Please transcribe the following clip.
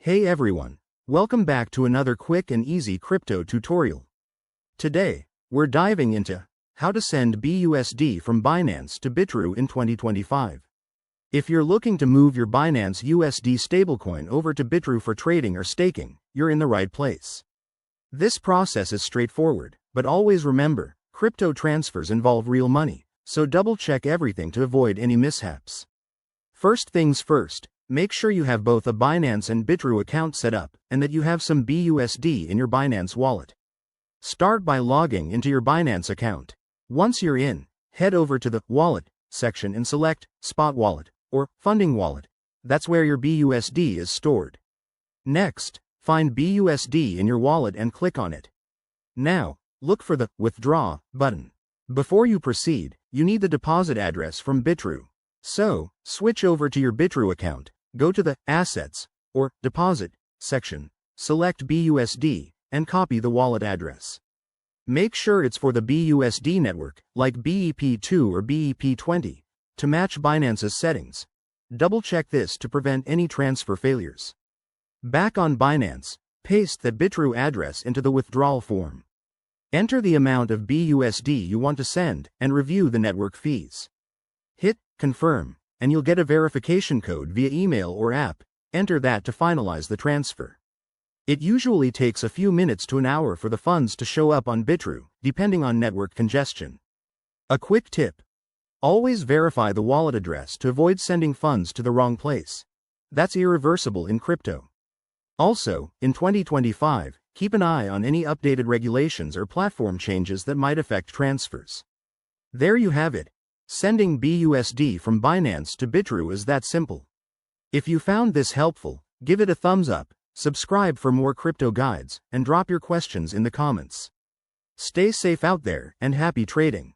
Hey everyone, welcome back to another quick and easy crypto tutorial. Today, we're diving into how to send BUSD from Binance to Bitrue in 2025. If you're looking to move your Binance USD stablecoin over to Bitrue for trading or staking, you're in the right place. This process is straightforward, but always remember, crypto transfers involve real money, so double-check everything to avoid any mishaps. First things first, make sure you have both a Binance and Bitrue account set up and that you have some BUSD in your Binance wallet. Start by logging into your Binance account. Once you're in, head over to the Wallet section and select Spot Wallet or Funding Wallet. That's where your BUSD is stored. Next, find BUSD in your wallet and click on it. Now, look for the Withdraw button. Before you proceed, you need the deposit address from Bitrue. So, switch over to your Bitrue account, go to the Assets or Deposit section, select BUSD, and copy the wallet address. Make sure it's for the BUSD network, like BEP2 or BEP20, to match Binance's settings. Double-check this to prevent any transfer failures. Back on Binance, paste the Bitrue address into the withdrawal form. Enter the amount of BUSD you want to send and review the network fees. Hit Confirm, and you'll get a verification code via email or app. Enter that to finalize the transfer. It usually takes a few minutes to an hour for the funds to show up on Bitrue, depending on network congestion. A quick tip: always verify the wallet address to avoid sending funds to the wrong place. That's irreversible in crypto. Also, in 2025, keep an eye on any updated regulations or platform changes that might affect transfers. There you have it. Sending BUSD from Binance to Bitrue is that simple. If you found this helpful, give it a thumbs up, subscribe for more crypto guides, and drop your questions in the comments. Stay safe out there and happy trading.